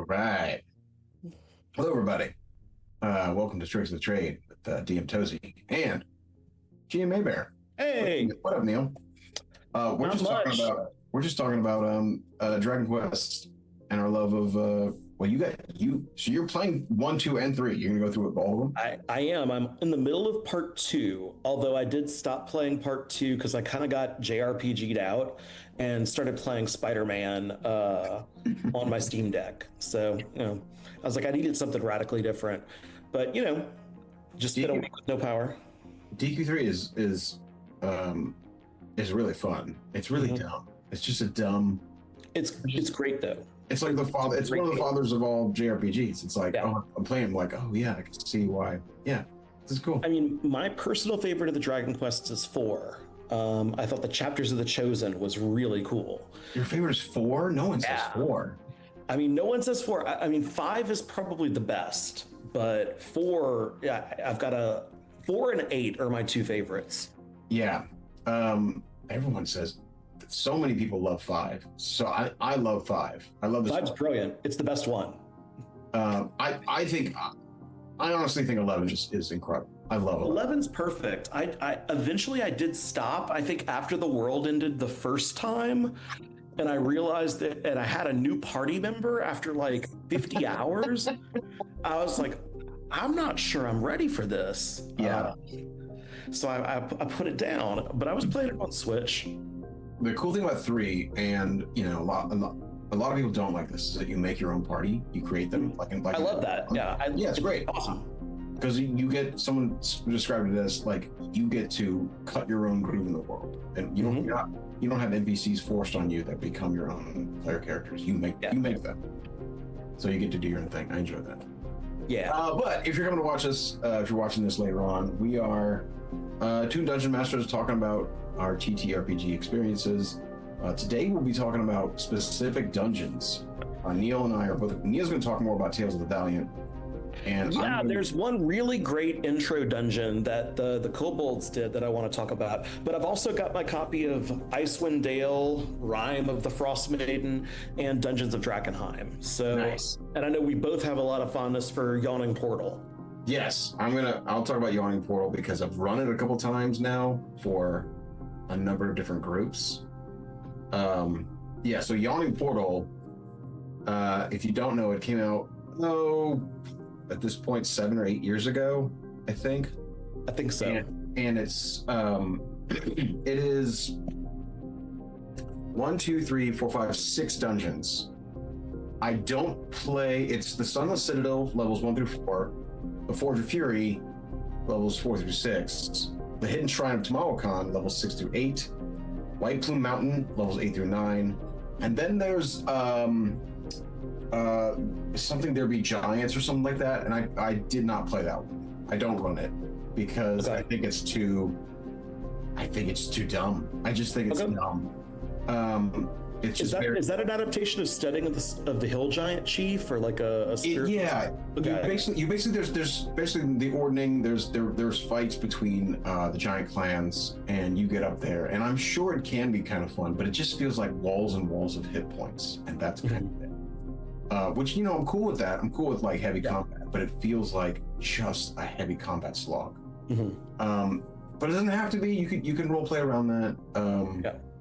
All right. Hello, everybody. Welcome to Tricks of the Trade with DM Tozy and GM Maybear. Hey, What up, Neil? We're not just talking much. about Dragon Quest and our love of well, so you're playing 1, 2, and 3. You're gonna go through all of them. I am. I'm in the middle of part two, although I did stop playing part two because I kind of got JRPG'd out and started playing Spider-Man on my Steam Deck. So, I was like, I needed something radically different. But, just spent a DQ, week with no power. DQ3 is really fun. It's really dumb. It's just a dumb. It's great though. It's like the father. It's one of the fathers of all JRPGs. It's like, Yeah. oh, I'm playing. I'm like, oh yeah, I can see why. Yeah, this is cool. I mean, my personal favorite of the Dragon Quests is 4. I thought the Chapters of the Chosen was really cool. Your favorite is 4? No one says 4. I mean, no one says 4. I mean, 5 is probably the best, but 4, yeah, I've got 4 and 8 are my two favorites. Yeah. Everyone says so many people love 5. So I love 5. I love this. 5's brilliant. It's the best one. I honestly think 11 is incredible. I love 11. 11's perfect. I eventually I did stop. I think after the world ended the first time, and I realized that, and I had a new party member after like 50 hours. I was like, I'm not sure I'm ready for this. Yeah. So I put it down, but I was playing it on Switch. The cool thing about 3, and a lot of people don't like this, is that you make your own party. You create them. I love that. Yeah. It's great. Awesome. Because you get, someone described it as like, you get to cut your own groove in the world, and you don't have NPCs forced on you that become your own player characters. You make them, so you get to do your own thing. I enjoy that. Yeah. But if you're coming to watch us, if you're watching this later on, we are two dungeon masters talking about our TTRPG experiences. Today we'll be talking about specific dungeons. Neil and I are both. Neil's going to talk more about Tales of the Valiant. And there's one really great intro dungeon that the kobolds did that I want to talk about. But I've also got my copy of Icewind Dale, Rime of the Frost Maiden, and Dungeons of Drakkenheim. So, nice. And I know we both have a lot of fondness for Yawning Portal. Yes, I'll talk about Yawning Portal because I've run it a couple times now for a number of different groups. So Yawning Portal, if you don't know, it came out, at this point 7 or 8 years ago, I think so. And it's it is 1, 2, 3, 4, 5, 6 dungeons. I don't play. It's the Sunless Citadel, levels 1 through 4, the Forge of Fury, levels 4 through 6, the Hidden Shrine of Tamawakan, levels 6 through 8, White Plume Mountain, levels 8 through 9, and then there's something There Be Giants or something like that, and I did not play that one. I don't run it because I think it's too dumb. I just think it's dumb. Is that an adaptation of Studying of the Hill Giant Chief, or like a spirit? You basically there's basically the ordning. There's fights between the giant clans, and you get up there, and I'm sure it can be kind of fun, but it just feels like walls and walls of hit points, and that's kind of it. Which, I'm cool with that. I'm cool with like heavy combat, but it feels like just a heavy combat slog. But it doesn't have to be. You can role play around that.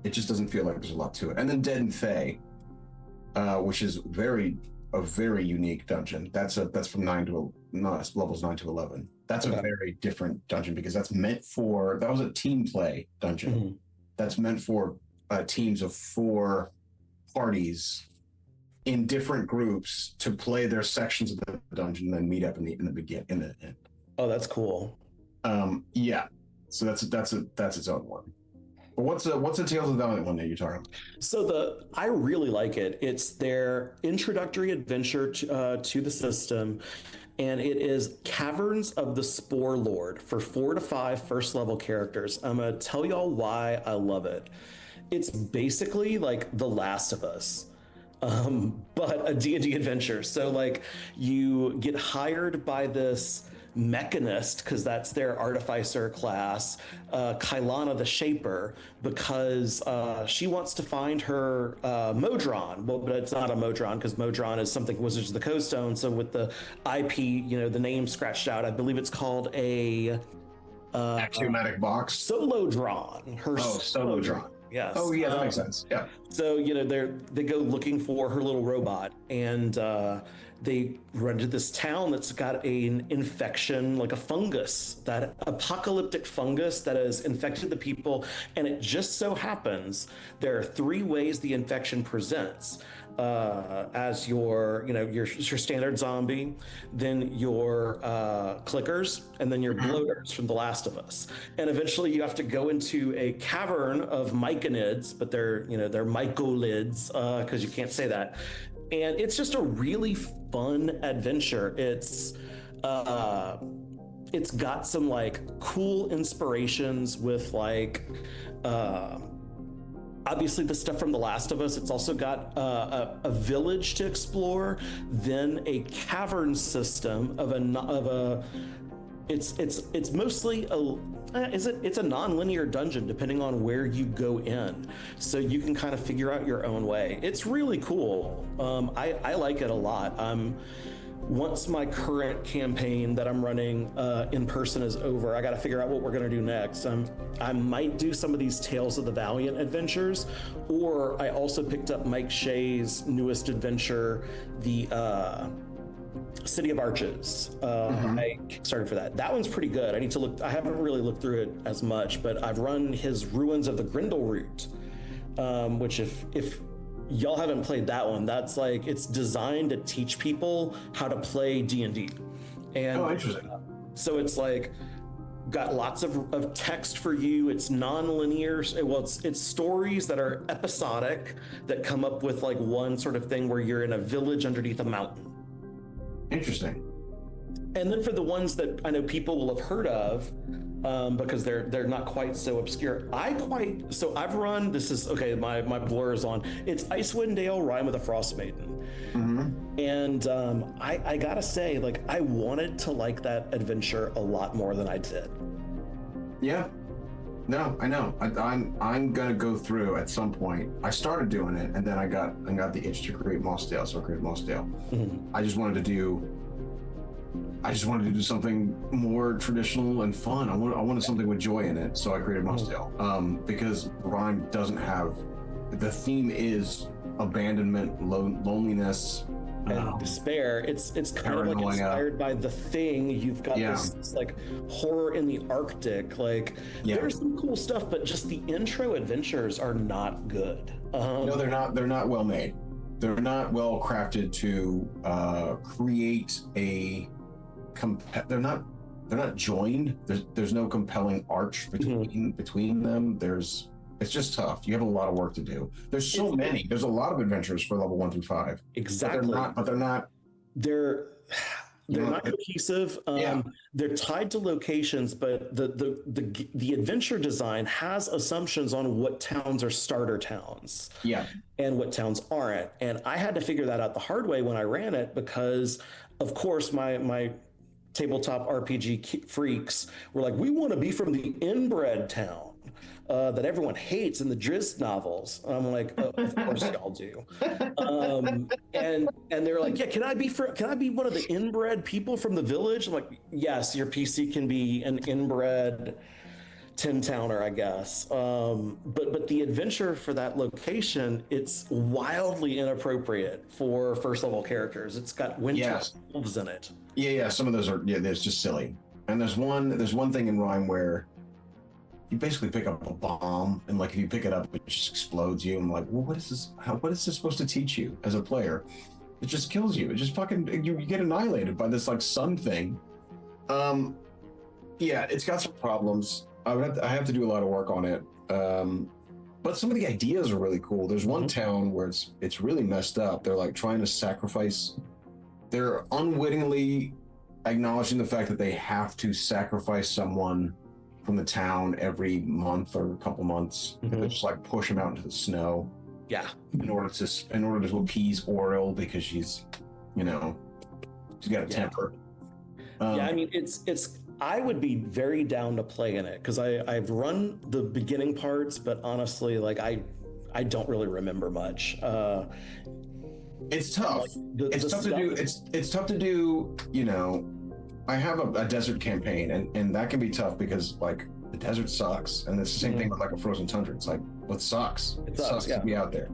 It just doesn't feel like there's a lot to it. And then Dead and Fey, which is a very unique dungeon. That's from levels 9 to 11. That's a very different dungeon because that was a team play dungeon. That's meant for teams of 4 parties in different groups to play their sections of the dungeon and then meet up in the end. Oh, that's cool. So that's its own one. But what's the Tales of the Valiant one that you're talking about? So I really like it. It's their introductory adventure to the system, and it is Caverns of the Spore Lord for 4 to 5 first level characters. I'm gonna tell y'all why I love it. It's basically like The Last of Us. But a D&D adventure. So like you get hired by this Mechanist, because that's their artificer class, Kailana the Shaper, because she wants to find her Modron. Well, but it's not a Modron because Modron is something Wizards of the Coast Stone. So with the IP, the name scratched out, I believe it's called a Axiomatic box. Solodron. Her Solodron. Yes. Oh yeah, that makes sense. Yeah. So they go looking for her little robot, and they run to this town that's got an infection, like a fungus, that apocalyptic fungus that has infected the people. And it just so happens there are three ways the infection presents. As your standard zombie, then your clickers, and then your bloaters from The Last of Us. And eventually you have to go into a cavern of myconids, but they're mycolids, because you can't say that. And it's just a really fun adventure. It's got some like cool inspirations with like obviously the stuff from The Last of Us. It's also got a village to explore, then a cavern system it's mostly it's a non-linear dungeon depending on where you go in, so you can kind of figure out your own way. It's really cool. I like it a lot. Once my current campaign that I'm running in person is over, I got to figure out what we're going to do next. I might do some of these Tales of the Valiant adventures, or I also picked up Mike Shea's newest adventure, the City of Arches. I started for that. That one's pretty good. I need to look. I haven't really looked through it as much, but I've run his Ruins of the Grindel route, which if y'all haven't played that one, that's like, it's designed to teach people how to play D&D. And oh, interesting. So it's like got lots of text for you. It's non-linear. Well, it's stories that are episodic that come up with like one sort of thing where you're in a village underneath a mountain. Interesting. And then for the ones that I know people will have heard of, because they're not quite so obscure. I've run, this is, okay, my blur is on. It's Icewind Dale, Rime of the Frost Maiden. And I gotta say, like, I wanted to like that adventure a lot more than I did. Yeah. No, I know. I'm gonna go through at some point. I started doing it, and then I got the itch to create Mossdale, so I created Mossdale. I just wanted to do something more traditional and fun. I wanted something with joy in it, so I created Mossdale. Because Rhyme doesn't have, the theme is abandonment, loneliness, and despair. It's kind of like inspired by The Thing. You've got this like horror in the Arctic. Like there's some cool stuff, but just the intro adventures are not good. No, they're not well made. They're not well crafted to create a they're not joined. There's no compelling arch between them. It's just tough. You have a lot of work to do. There's a lot of adventures for level 1 through 5. Exactly. But they're not cohesive. They're tied to locations, but the adventure design has assumptions on what towns are starter towns. Yeah. And what towns aren't. And I had to figure that out the hard way when I ran it, because of course my tabletop RPG freaks were like, we want to be from the inbred town that everyone hates in the Drizzt novels. I'm like, oh, of course y'all do. And they're like, yeah, can I be one of the inbred people from the village? I'm like, yes, your PC can be an inbred 10-towner, I guess. But the adventure for that location, it's wildly inappropriate for first level characters. It's got winter elves in it. Yeah. Some of those are, there's just silly. And there's one thing in Rhyme where you basically pick up a bomb, and like if you pick it up, it just explodes you. I'm like, well, what is this? What is this supposed to teach you as a player? It just kills you. It just fucking, you get annihilated by this like sun thing. Yeah, it's got some problems. I have to do a lot of work on it. But some of the ideas are really cool. There's one town where it's really messed up. They're like trying to sacrifice. They're unwittingly acknowledging the fact that they have to sacrifice someone from the town every month or a couple months. They just like push them out into the snow. Yeah. In order to appease Oriel, because she's got a temper. Yeah, I mean, it's. I would be very down to play in it because I've run the beginning parts, but honestly, like I don't really remember much. It's tough. Like the Tough to stuff. do. It's tough to do. You know, I have a desert campaign, and that can be tough because like the desert sucks, and it's the same thing with like a frozen tundra. It's like what sucks. It It sucks, sucks yeah. to be out there.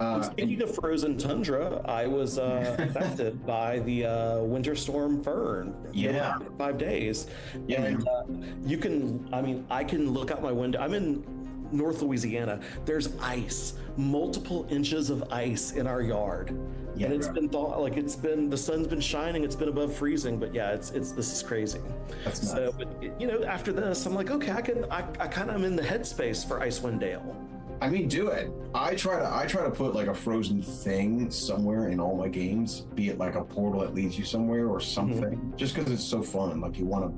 And speaking of frozen tundra, I was affected by the winter storm Fern. Yeah. 5 days, Yeah, and man. you can. I mean, I can look out my window. I'm in North Louisiana. There's ice, multiple inches of ice in our yard. Yeah, And it's bro. been thought like it's been the sun's been shining, it's been above freezing, but yeah, it's this is crazy. That's So, nuts. but, you know, after this, I'm like, okay, I kind of am in the headspace for Icewind Dale. I mean, do it. I try to put like a frozen thing somewhere in all my games, be it like a portal that leads you somewhere or something, just because it's so fun. Like you want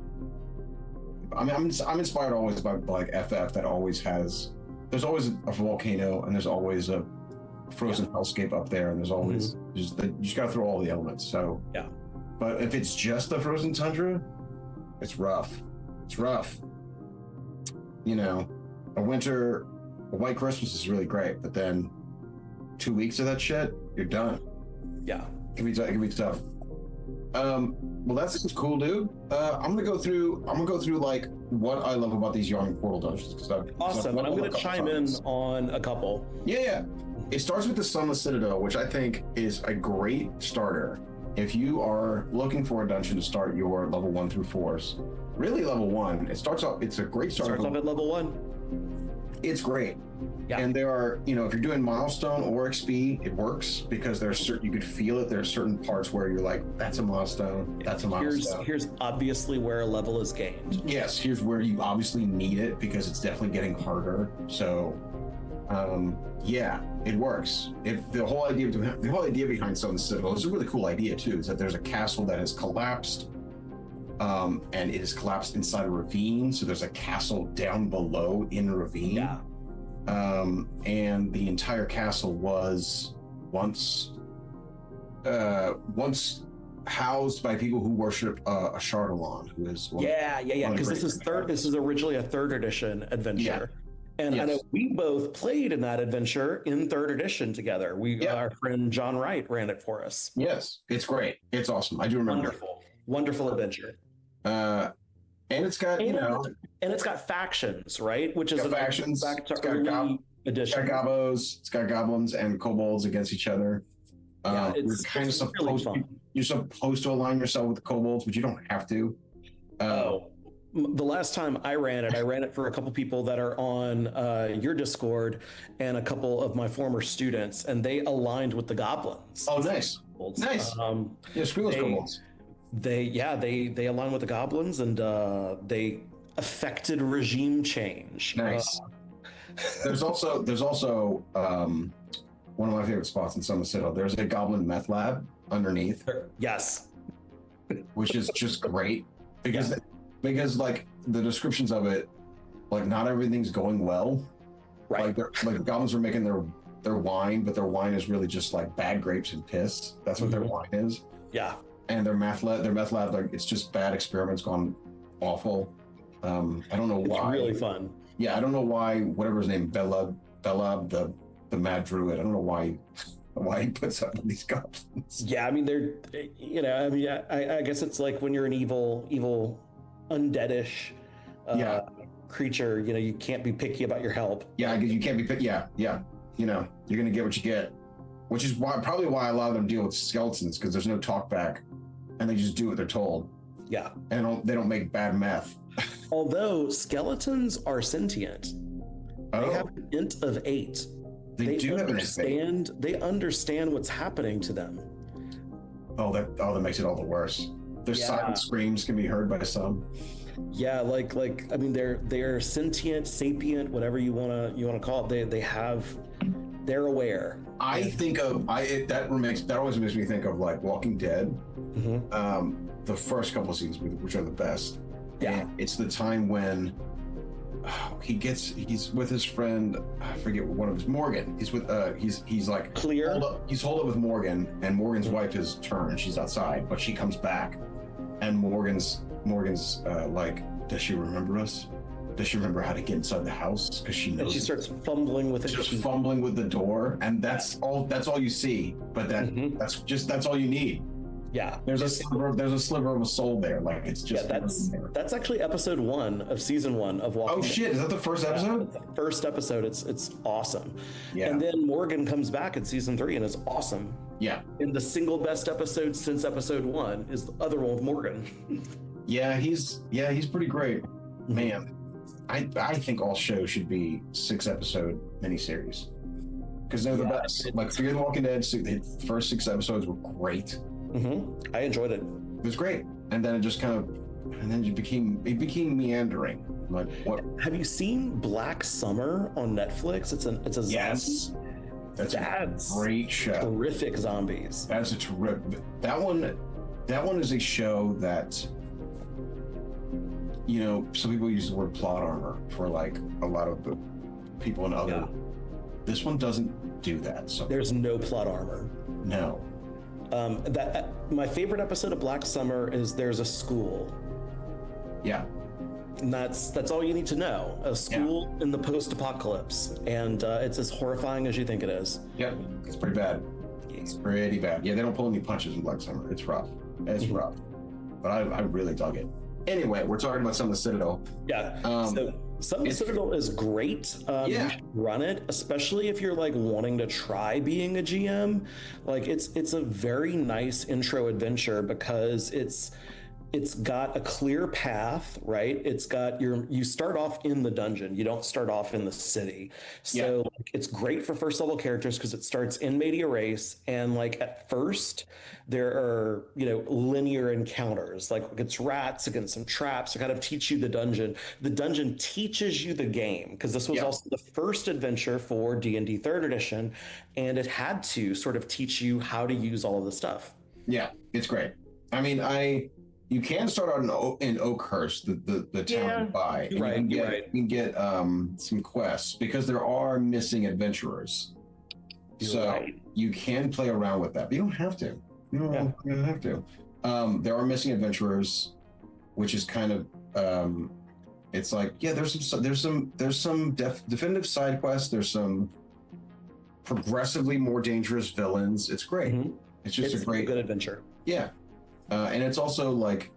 to. I mean, I'm inspired always by like FF that always has. There's always a volcano and there's always a frozen hellscape up there, and there's always you just got to throw all the elements. So Yeah. But if it's just the frozen tundra, it's rough. It's rough. You know, a white Christmas is really great, but then 2 weeks of that shit, you're done. Yeah. It can be tough. Well, that's cool, dude. I'm gonna go through like what I love about these Yarn Portal dungeons. Awesome. And I'm going to chime in on a couple. Yeah. It starts with the Sunless Citadel, which I think is a great starter. If you are looking for a dungeon to start your level 1 through 4s, really level 1, it's a great start. Starts off at level 1. It's great. Yeah. And there are, you know, if you're doing milestone or XP, it works because there's certain, you could feel it. There are certain parts where you're like, that's a milestone. That's a milestone. Here's obviously where a level is gained. Yes, here's where you obviously need it because it's definitely getting harder. So, yeah, it works. The whole idea behind Sunless Citadel is a really cool idea too. Is that there's a castle that has collapsed, and it is collapsed inside a ravine. So there's a castle down below in a ravine. Yeah. And the entire castle was once housed by people who worship a Chardalon, who is Yeah. Because this is great- This is originally a third edition adventure, and I Yes. know we both played in that adventure in third edition together. Our friend John Wright ran it for us. Yes, it's great. It's awesome. I do remember. Wonderful adventure. And it's got And it's got factions, right? Which is got factions. back to It's got early it's edition. got gobos. It's got goblins and kobolds against each other. Yeah, You're it's kind of really supposed fun. you're supposed to align yourself with the kobolds, but you don't have to. The last time I ran it for a couple people that are on your Discord and a couple of my former students, and they aligned with the goblins. Oh, nice. Nice. Yeah, screw those kobolds. They align with the goblins, and they affected regime change. Nice. There's also one of my favorite spots in Sunless Citadel. There's a goblin meth lab underneath, Yes. which is just great because like the descriptions of it, like not everything's going well. Right. Like the goblins are making their wine, but their wine is really just like bad grapes and piss. That's what their wine is. Yeah. And their meth lab, like it's just bad experiments gone awful. I don't know why. It's really fun. Yeah, I don't know why. Whatever his name, Bella, the mad druid. I don't know why he puts up with these goblins. Yeah, I mean they're, I guess it's like when you're an evil, undeadish creature. You know, you can't be picky about your help. Yeah, because you can't be picked. Yeah. You know, you're gonna get what you get, which is probably why a lot of them deal with skeletons because there's no talk back, and they just do what they're told. Yeah. And they don't make bad meth. Although skeletons are sentient, they have an int of 8. They do have an understand. They understand what's happening to them. That makes it all the worse. Their silent screams can be heard by some. Yeah, like I mean, they're sentient, sapient, whatever you wanna call it. They're aware. That always makes me think of like Walking Dead. Mm-hmm. The first couple of scenes, which are the best. Yeah, and it's the time when he's with his friend. I forget one of his Morgan. He's with he's like Clear. He's holed up with Morgan, and Morgan's wife has turned. She's outside, but she comes back, and Morgan's like, does she remember us? Does she remember how to get inside the house? Because she knows. And she starts fumbling with it. Just fumbling with the door, and that's all you see. But that's all you need. Yeah, there's a sliver of a soul there. Like, it's just that's actually episode 1 of season 1 of Walking Dead. Shit, is that the first episode? The first episode. It's awesome. Yeah. And then Morgan comes back in season 3 and it's awesome. Yeah. And the single best episode since episode 1 is the other one with Morgan. Yeah, he's pretty great. Man, I think all shows should be 6-episode miniseries because they're the best. Like Fear the Walking Dead, the first 6 episodes were great. I enjoyed it. It was great, and then it became meandering. Like, what? Have you seen Black Summer on Netflix? It's a zombie. Yes, that's a great show. Terrific zombies. That's a terrific. That one is a show that, you know, some people use the word plot armor for like a lot of the people in other. Yeah. This one doesn't do that. So there's no plot armor. No. My favorite episode of Black Summer is there's a school. Yeah. And that's all you need to know. A school in the post-apocalypse, and it's as horrifying as you think it is. Yep, it's pretty bad. It's pretty bad. Yeah, they don't pull any punches in Black Summer. It's rough. It's rough. But I really dug it. Anyway, we're talking about Son of the Citadel. Yeah. So Son of the Citadel is great. You should run it, especially if you're like wanting to try being a GM. Like it's a very nice intro adventure because it's got a clear path, right? It's got you start off in the dungeon. You don't start off in the city. So like, it's great for first level characters because it starts in media res. And like at first there are, you know, linear encounters, like against rats, against some traps to kind of teach you the dungeon. The dungeon teaches you the game because this was also the first adventure for D&D 3rd edition. And it had to sort of teach you how to use all of the stuff. Yeah, it's great. I mean, you can start out in Oakhurst, the town nearby. You can get some quests because there are missing adventurers. You can play around with that, but you don't have to. You don't have to. There are missing adventurers, which is kind of it's like there's some definitive side quests. There's some progressively more dangerous villains. It's great. It's just a great good adventure. Yeah. And it's also like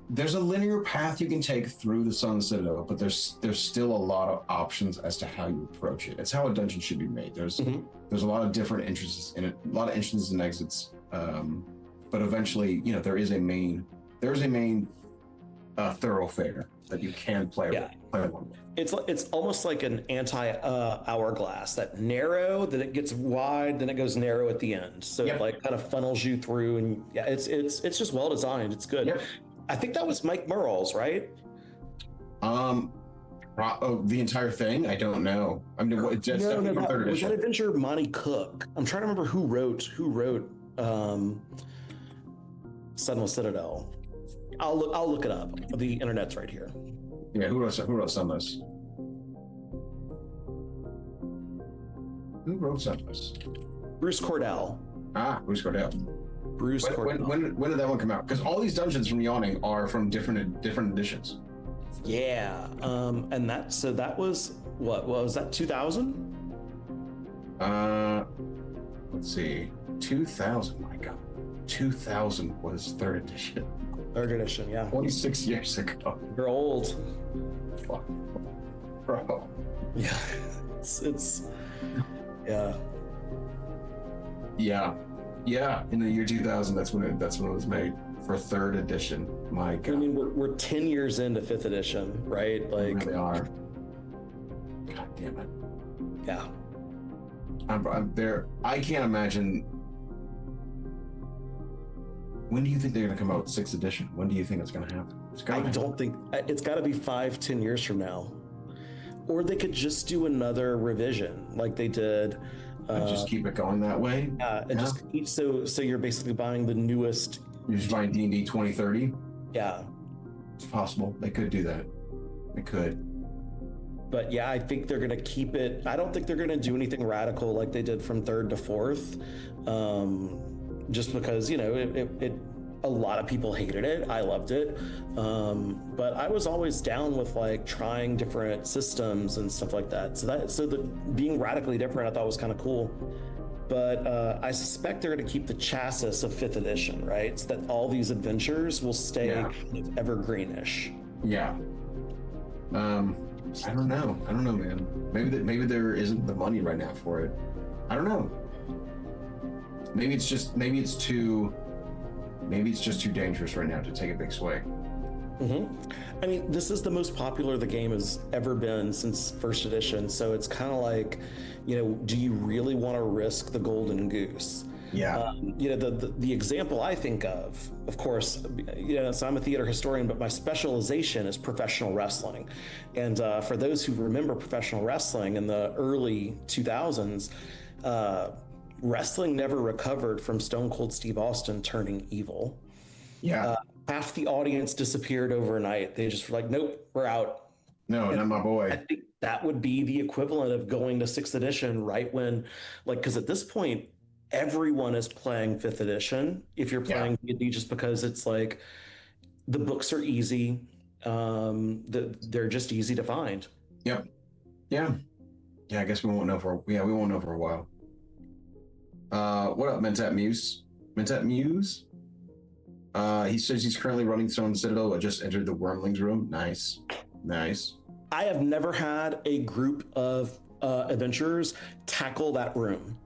there's a linear path you can take through the Son of the Citadel, but there's still a lot of options as to how you approach it. It's how a dungeon should be made. There's a lot of different entrances in it, a lot of entrances and exits. But eventually, you know, there is a main thoroughfare that you can play along with. It's almost like an hourglass that narrow, then it gets wide, then it goes narrow at the end. So it like kind of funnels you through, and it's just well designed. It's good. I think that was Mike Merle's, right? The entire thing? I don't know. I mean, was that adventure Monty Cook? I'm trying to remember who wrote Son of the Citadel. I'll look it up. The internet's right here. Yeah, who wrote some of this? Who wrote some of this? Bruce Cordell. Bruce Cordell. Cordell. When did that one come out? Because all these dungeons from Yawning are from different editions. Yeah. And that was what was that 2000? Let's see. 2000. My God. 2000 was 3rd edition. 3rd edition, yeah. 26 years ago. You're old. Fuck. Bro. Yeah. It's yeah. Yeah. In the year 2000, that's when it was made for 3rd edition. My God. I mean, we're 10 years into 5th edition, right? Like we really are. God damn it. Yeah. I'm there. I can't imagine. When do you think they're going to come out with 6th edition? When do you think it's going to happen? Don't think it's got to be 5-10 years from now, or they could just do another revision like they did. Just keep it going that way. Just so you're basically buying the newest. You're just buying D&D 2030. Yeah, it's possible. They could do that. They could. But yeah, I think they're going to keep it. I don't think they're going to do anything radical like they did from 3rd to 4th. Just because, you know, A lot of people hated it. I loved it. But I was always down with like trying different systems and stuff like that. So the being radically different, I thought was kind of cool. But I suspect they're going to keep the chassis of 5th edition, right? So that all these adventures will stay kind of evergreenish. Yeah. I don't know. I don't know, man. Maybe there isn't the money right now for it. I don't know. Maybe it's just too dangerous right now to take a big swing. I mean, this is the most popular the game has ever been since 1st edition. So it's kind of like, do you really want to risk the golden goose? Yeah. The example I think of course, so I'm a theater historian, but my specialization is professional wrestling. And for those who remember professional wrestling in the early 2000s, wrestling never recovered from Stone Cold Steve Austin turning evil. Yeah. Half the audience disappeared overnight. They just were like, nope, we're out. No, not my boy. I think that would be the equivalent of going to 6th edition right when, because at this point, everyone is playing 5th edition. If you're playing D&D, just because it's like the books are easy, they're just easy to find. Yep. Yeah. I guess we won't know for a while. What up, Mentat Muse? He says he's currently running Stone Citadel. I just entered the Wormlings room. Nice. I have never had a group of adventurers tackle that room.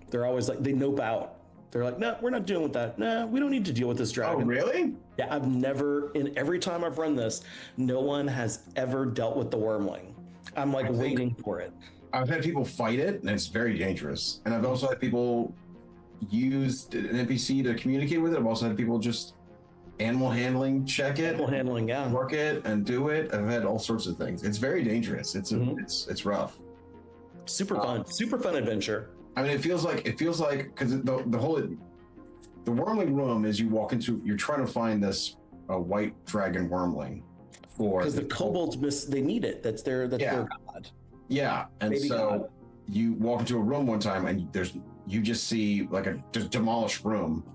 They're always like, they nope out. They're like, no, we're not dealing with that. No, we don't need to deal with this dragon. Oh, really? Yeah, I've never, in every time I've run this, no one has ever dealt with the Wormling. I'm like waiting for it. I've had people fight it, and it's very dangerous. And I've also had people use an NPC to communicate with it. I've also had people just animal handling, check it, work it, and do it. I've had all sorts of things. It's very dangerous. It's rough. Super fun adventure. I mean, it feels like because the Wormling room is you walk into, you're trying to find this white dragon Wormling because the kobolds they need it. That's their god. Yeah, and Maybe so God. You walk into a room one time and you just see like a demolished room,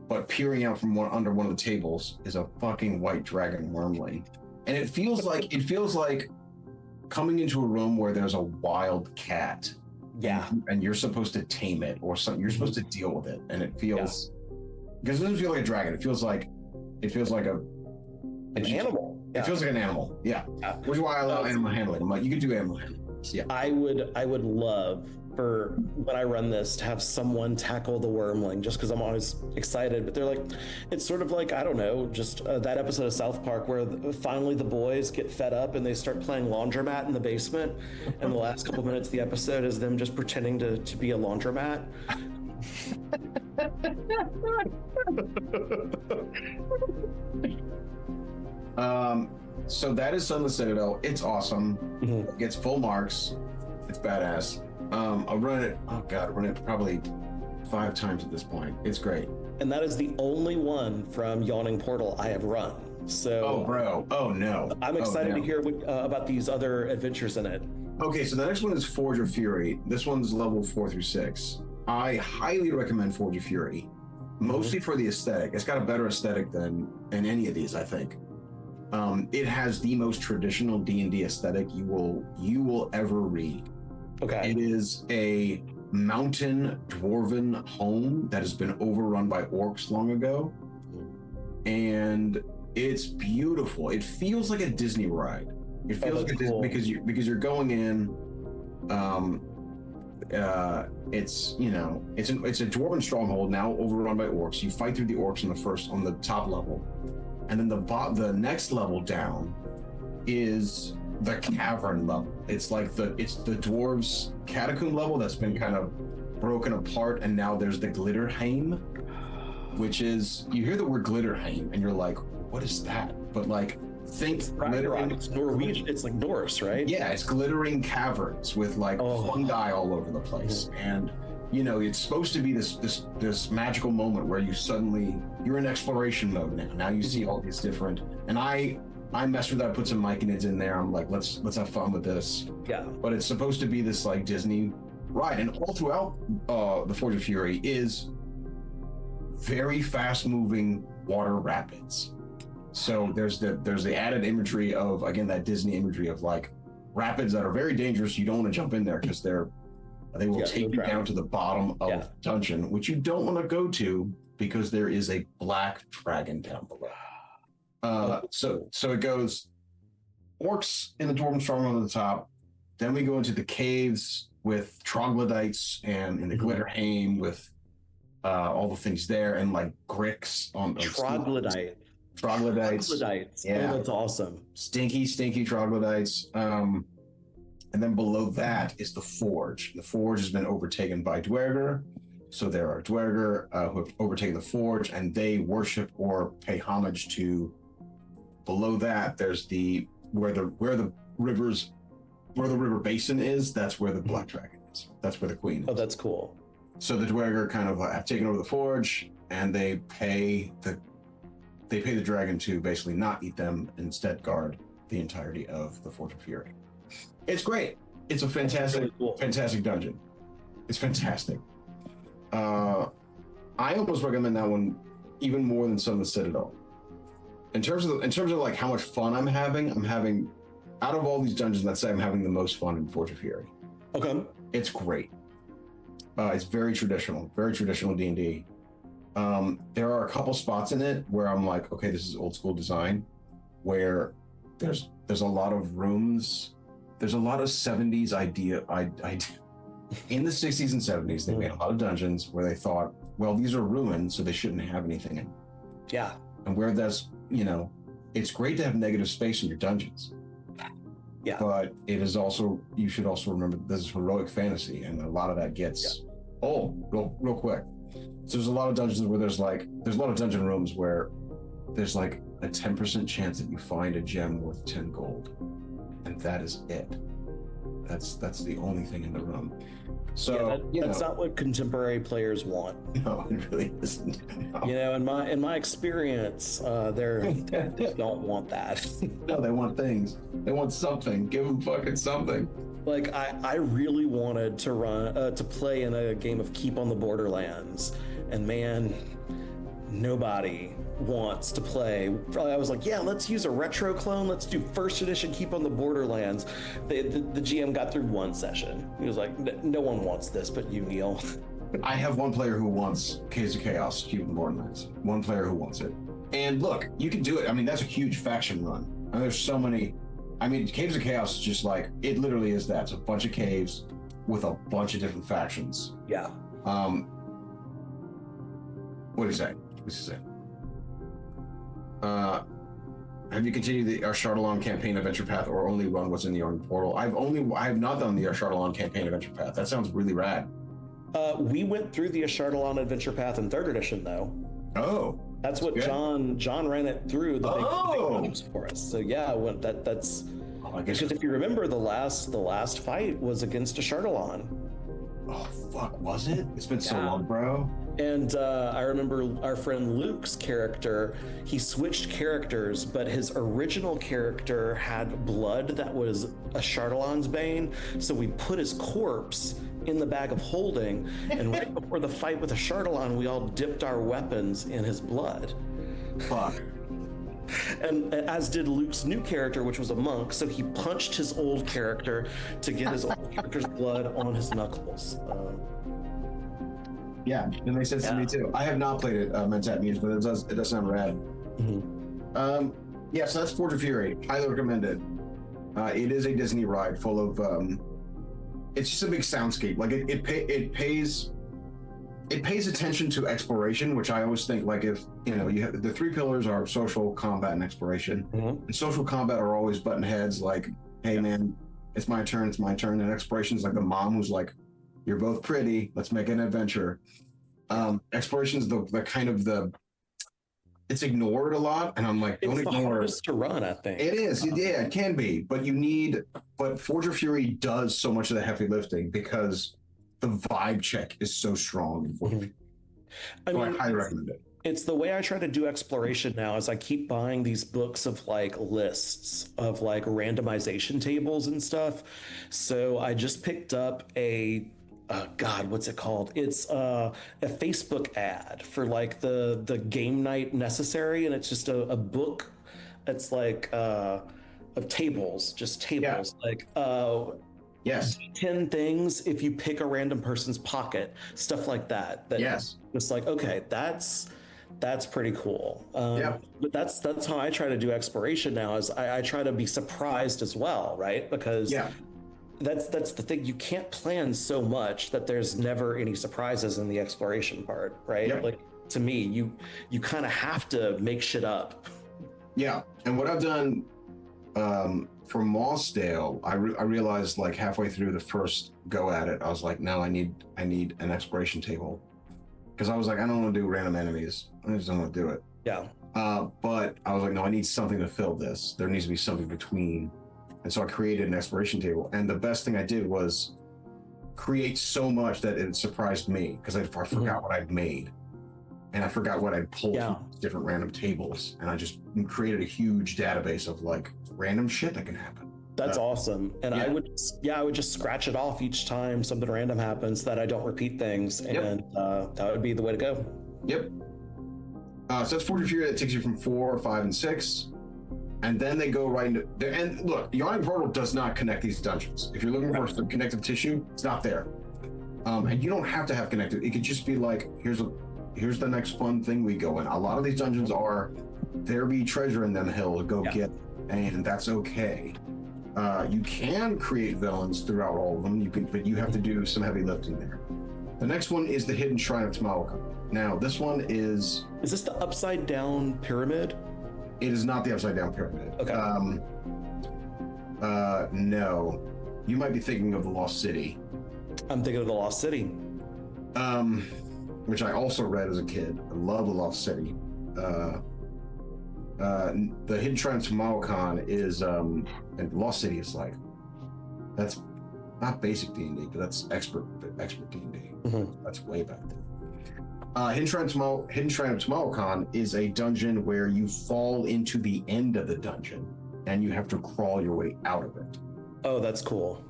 but peering out from under one of the tables is a fucking white dragon Wormling, and it feels like coming into a room where there's a wild cat. Yeah, and you're supposed to tame it or something. You're supposed to deal with it, and it feels because it doesn't feel like a dragon. It feels like an animal. It feels like an animal. Yeah, which is why I love animal handling. I'm like, you can do animal handling. Yeah, I would love for when I run this to have someone tackle the Wormling, just because I'm always excited. But they're like, it's sort of like, I don't know, just that episode of South Park where finally the boys get fed up and they start playing laundromat in the basement, and the last couple minutes of the episode is them just pretending to be a laundromat. So that is Sunless Citadel. It's awesome. It gets full marks. It's badass. I'll run it. Oh god, I'll run it probably 5 times at this point. It's great. And that is the only one from Yawning Portal I have run. So. Oh, bro. Oh no. I'm excited to hear about these other adventures in it. Okay, so the next one is Forge of Fury. This one's level 4 through 6. I highly recommend Forge of Fury, mostly for the aesthetic. It's got a better aesthetic than any of these, I think. It has the most traditional D&D aesthetic you will ever read. Okay. It is a mountain dwarven home that has been overrun by orcs long ago, and it's beautiful. It feels like a Disney ride. It feels like cool. because you're going in. It's a dwarven stronghold now overrun by orcs. You fight through the orcs on the top level. And then the next level down is the cavern level. It's like the dwarves catacomb level that's been kind of broken apart, and now there's the Glitterheim, which is, you hear the word Glitterheim and you're like, what is that? But like, think glittering. It's Norwegian. It's like Norse, right? Yeah, it's glittering caverns with like fungi all over the place, and it's supposed to be this magical moment where you're in exploration mode now. Now you see all these different, and I messed with that, put some myconids in there. I'm like, let's have fun with this. Yeah. But it's supposed to be this like Disney ride, and all throughout the Forge of Fury is very fast moving water rapids. So there's the added imagery of, again, that Disney imagery of like rapids that are very dangerous. You don't want to jump in there because they will take you down to the bottom of the dungeon, which you don't want to go to because there is a black dragon down below. So it goes orcs in the dwarven stronghold at the top. Then we go into the caves with troglodytes and in the Glitterhame with all the things there, and like Grix on troglodytes. Yeah, oh, that's awesome. Stinky troglodytes. And then below that is the forge. The forge has been overtaken by Dwerger, so there are Dwerger who have overtaken the forge, and they worship or pay homage to. Below that, there's where the river basin is. That's where the black dragon is. That's where the queen is. Oh, that's cool. So the Dwerger kind of have taken over the forge, and they pay the dragon to basically not eat them, and instead guard the entirety of the Forge of Fury. It's great. It's a fantastic, really cool. Fantastic dungeon. It's fantastic. I almost recommend that one even more than Son of the Citadel. In terms of like how much fun I'm having out of all these dungeons, I'd say I'm having the most fun in Forge of Fury. Okay. It's great. It's very traditional D&D. There are a couple spots in it where I'm like, okay, this is old school design, where there's a lot of rooms. There's a lot of 70s idea. In the 60s and 70s, they made a lot of dungeons where they thought, well, these are ruins, so they shouldn't have anything in them. Yeah. And where that's, it's great to have negative space in your dungeons. Yeah. But it is also, you should also remember this is heroic fantasy, and a lot of that gets real quick. So there's a lot of dungeons where there's a lot of dungeon rooms where there's like a 10% chance that you find a gem worth 10 gold. And that is it. That's the only thing in the room. So that's not what contemporary players want. No, it really isn't. No. In my experience, they don't want that. No, they want things. They want something. Give them fucking something. Like I really wanted to play in a game of Keep on the Borderlands, and man, nobody wants to play. I was like, yeah, let's use a retro clone. Let's do first edition Keep on the Borderlands. The GM got through one session. He was like, no one wants this but you, Neil. I have one player who wants Caves of Chaos, Keep on the Borderlands. One player who wants it. And look, you can do it. I mean, that's a huge faction run. And there's so many. I mean, Caves of Chaos is just like, it literally is that. It's a bunch of caves with a bunch of different factions. Yeah. What do you say? What's he say? Have you continued the Ashardalon campaign adventure path, or only run what's in the Arden Portal? I have not done the Ashardalon campaign adventure path. That sounds really rad. We went through the Ashardalon adventure path in 3rd edition, though. Oh, that's what good. John ran it through the big dungeons for us. So yeah, that's. I guess because if you remember, the last fight was against Ashardalon. Oh fuck, was it? It's been so long, bro. And I remember our friend Luke's character, he switched characters, but his original character had blood that was Ashardalon's bane, so we put his corpse in the bag of holding, and right before the fight with Ashardalon, we all dipped our weapons in his blood. Fuck. And as did Luke's new character, which was a monk, so he punched his old character to get his old character's blood on his knuckles. Yeah, it makes sense to me too. I have not played it, Mentat Muse, but it does sound rad. Mm-hmm. Yeah, so that's Forge of Fury. Highly recommend it. It is a Disney ride full of. It's just a big soundscape. Like it pays attention to exploration, which I always think, like, if you have the 3 pillars are social, combat, and exploration. Mm-hmm. And social combat are always button heads, like, hey man, it's my turn. And exploration is like the mom who's like, you're both pretty, let's make an adventure. Exploration is the kind of it's ignored a lot, and I'm like, don't ignore it. It's the hardest to run, I think. It is, yeah, it can be, but Forge of Fury does so much of the heavy lifting because the vibe check is so strong in Forge of Fury. I highly recommend it. It's the way I try to do exploration now is I keep buying these books of like lists of like randomization tables and stuff. So I just picked up a God, what's it called? It's a Facebook ad for like the game night necessary, and it's just a book. It's like of tables, just Yeah. tables, like Yes. 10 things if you pick a random person's pocket, stuff like that. That Yes. just like, okay, that's pretty cool. Yeah. But that's how I try to do exploration now. Is I try to be surprised as well, right? Because Yeah. that's the thing. You can't plan so much that there's never any surprises in the exploration part, right? Yep. Like to me, you kind of have to make shit up. Yeah. And what I've done for Mossdale, I realized like halfway through the first go at it, I was like, no, I need an exploration table, because I was like, I don't want to do random enemies. I just don't want to do it. Yeah. But I was like, no, I need something to fill this. There needs to be something between. And so I created an exploration table. And the best thing I did was create so much that it surprised me, because I forgot what I'd made. And I forgot what I'd pulled from different random tables. And I just created a huge database of like random shit that can happen. That's awesome. And yeah. I would just scratch it off each time something random happens, so that I don't repeat things. And that would be the way to go. Yep. So that's Forge of Fury. That takes you from 4, 5, and 6. And then they go right into there. And look, the Yawning Portal does not connect these dungeons. If you're looking for some connective tissue, it's not there. And you don't have to have connective. It could just be like, here's the next fun thing we go in. A lot of these dungeons are, there be treasure in them hill to go get, and that's okay. You can create villains throughout all of them. But you have to do some heavy lifting there. The next one is the Hidden Shrine of Tamaoka. Now, this one is... Is this the upside down pyramid? It is not the upside down pyramid. Okay. No. You might be thinking of the Lost City. I'm thinking of the Lost City. Which I also read as a kid. I love the Lost City. The Hidden Shrine of Tamaokan is, and Lost City is like, that's not basic D&D, but that's expert D&D. That's way back there. Hidden Shrine of Tamaokan is a dungeon where you fall into the end of the dungeon and you have to crawl your way out of it. Oh, that's cool.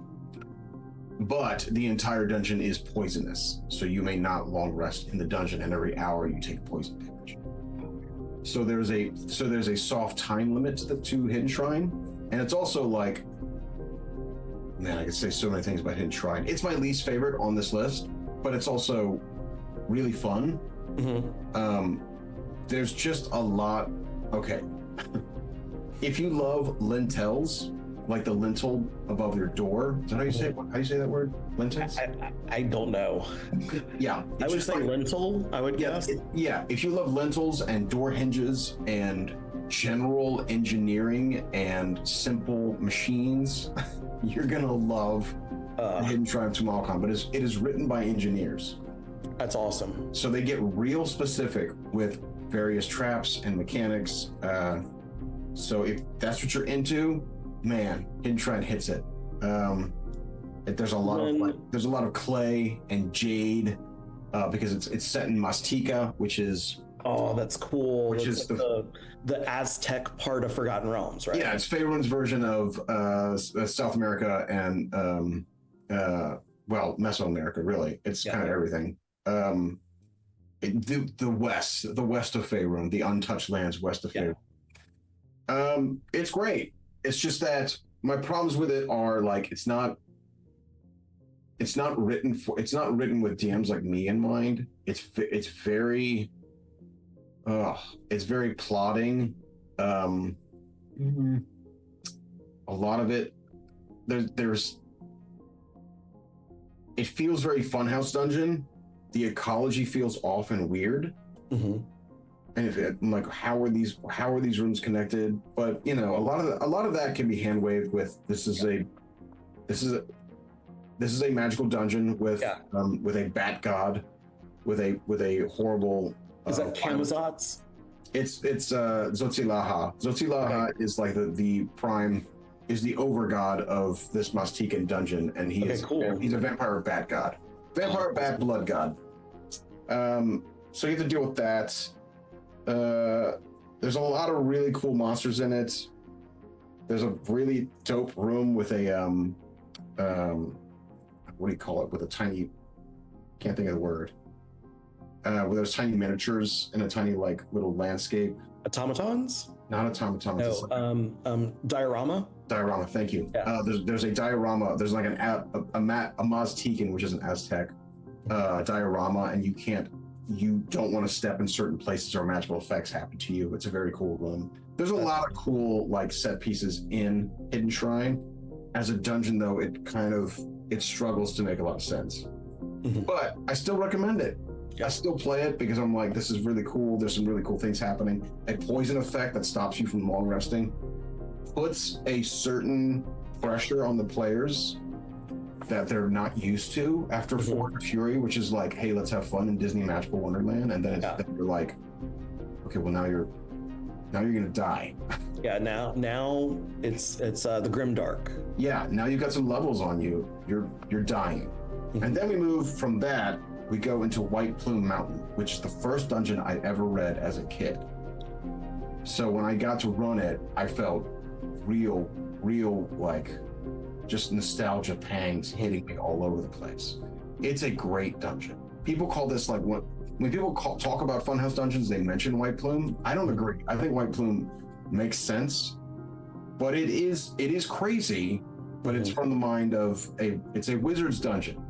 But the entire dungeon is poisonous, so you may not long rest in the dungeon, and every hour you take poison damage. So there's a soft time limit to Hidden Shrine, and it's also like, man, I could say so many things about Hidden Shrine. It's my least favorite on this list, but it's also really fun. There's just a lot. Okay. If you love lintels, like the lintel above your door, is that how you say it? How do you say that word? Lintels? I don't know. Yeah. I would say like, lintel, I would guess. If you love lintels and door hinges and general engineering and simple machines, you're gonna love Hidden Shrine of Tamaokan, but it is written by engineers. That's awesome. So they get real specific with various traps and mechanics. So if that's what you're into, man, Hidden Shrine hits it. There's a lot of clay and jade because it's set in Mastika, which is that's cool. Which is the Aztec part of Forgotten Realms, right? Yeah, it's Faerun's version of South America and Mesoamerica. Really, it's kind of everything. The west of Faerun, the untouched lands west of Faerun. It's great. It's just that my problems with it are like it's not written with DMs like me in mind. It's very plotting. A lot of it there's it feels very Funhouse Dungeon. The ecology feels off and weird. And I'm like, how are these rooms connected? But a lot of that can be hand waved with this is a magical dungeon with a bat god with a horrible. Is that Camazotz? It's Zotzilaha. Zotzilaha is like the prime, is the overgod of this Mastican dungeon, and he's a vampire bat god, bat blood god. So you have to deal with that. There's a lot of really cool monsters in it. There's a really dope room with a what do you call it? With a tiny can't think of the word. Where there's tiny miniatures in a tiny like little landscape. Automatons? Not automatons. No, diorama. Diorama. Thank you. Yeah. There's a diorama. There's like a Maztecan, which is an Aztec diorama, and you don't want to step in certain places or magical effects happen to you. It's a very cool room. There's a lot of cool like set pieces in Hidden Shrine. As a dungeon, though, it struggles to make a lot of sense. Mm-hmm. But I still recommend it. I still play it because I'm like, this is really cool. There's some really cool things happening. A poison effect that stops you from long resting puts a certain pressure on the players that they're not used to after Fort of Fury, which is like, hey, let's have fun in Disney Magical Wonderland, and then then you're like, okay, well now you're gonna die. Yeah, now it's the Grimdark. Yeah, now you've got some levels on you. You're dying, and then we move from that. We go into White Plume Mountain, which is the first dungeon I ever read as a kid. So when I got to run it, I felt real like just nostalgia pangs hitting me all over the place. It's a great dungeon. People call this like when people talk about Funhouse dungeons, they mention White Plume. I don't agree. I think White Plume makes sense, but it is crazy. But it's from the mind of it's a wizard's dungeon.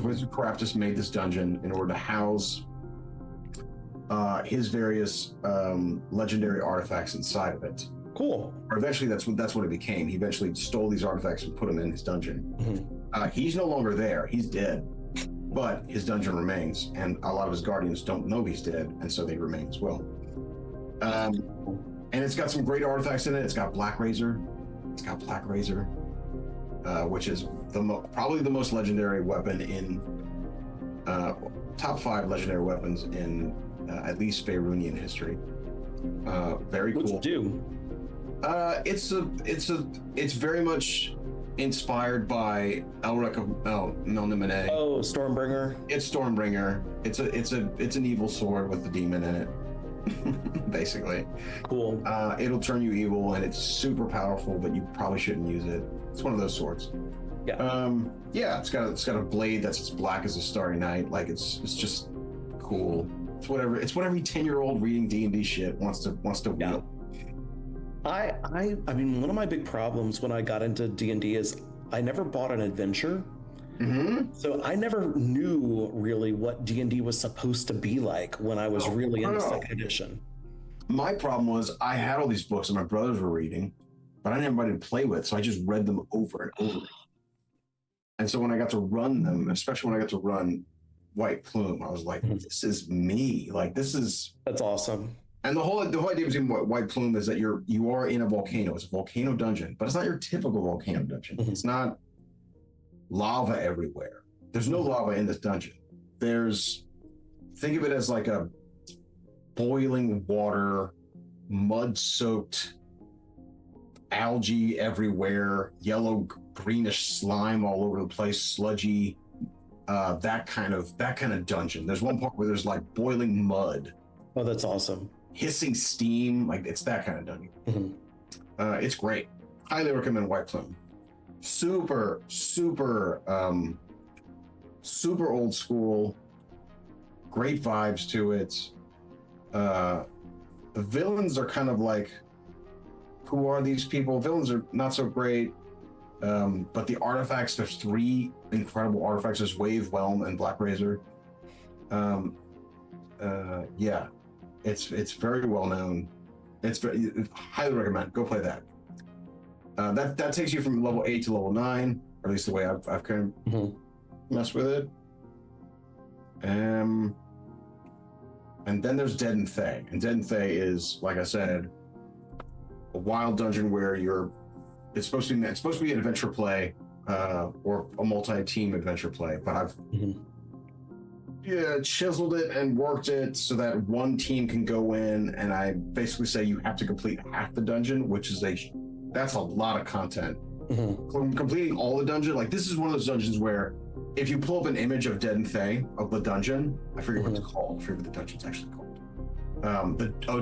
Wizard Craftus made this dungeon in order to house his various legendary artifacts inside of it. Cool. Or eventually, that's what it became. He eventually stole these artifacts and put them in his dungeon. He's no longer there. He's dead, but his dungeon remains, and a lot of his guardians don't know he's dead, and so they remain as well. And it's got some great artifacts in it. It's got Black Razor. Which is probably the most legendary weapon in top 5 legendary weapons in at least Faerunian history. Very cool. What's it do? It's very much inspired by Elric of Melniboné. Oh, Stormbringer. It's Stormbringer. It's an evil sword with the demon in it. Basically. Cool. It'll turn you evil, and it's super powerful, but you probably shouldn't use it. It's one of those swords. Yeah. It's got a blade that's as black as a starry night. Like it's just cool. It's what every 10-year-old reading D&D shit wants to wield. I mean, one of my big problems when I got into D&D is I never bought an adventure. So I never knew really what D&D was supposed to be like when I was really into second edition. My problem was I had all these books that my brothers were reading, but I didn't have anybody to play with, so I just read them over and over. And so when I got to run them, especially when I got to run White Plume, I was like, this is me. Like, that's awesome. And the whole idea between White Plume is that you are in a volcano. It's a volcano dungeon, but it's not your typical volcano dungeon. It's not lava everywhere. There's no lava in this dungeon. Think of it as like a boiling water, mud-soaked algae everywhere, yellow greenish slime all over the place, sludgy, that kind of dungeon. There's one part where there's like boiling mud. Oh, that's awesome. Hissing steam, like it's that kind of dungeon. It's great. Highly recommend White Plume. Super old school. Great vibes to it. The villains are kind of like, who are these people? Villains are not so great. But the artifacts, there's 3 incredible artifacts. There's Wave, Whelm, and Black Razor. Yeah. It's very well known. Highly recommend. Go play that. That takes you from level 8 to level 9, or at least the way I've kind of messed with it. And then there's Dead and Thay. And Dead and Thay is, like I said, a wild dungeon where it's supposed to be an adventure play, or a multi-team adventure play, but I've chiseled it and worked it so that one team can go in, and I basically say you have to complete half the dungeon, which is that's a lot of content. Completing all the dungeon, like this is one of those dungeons where if you pull up an image of Dead and Thay of the dungeon, I forget what it's called. I forget what the dungeon's actually called.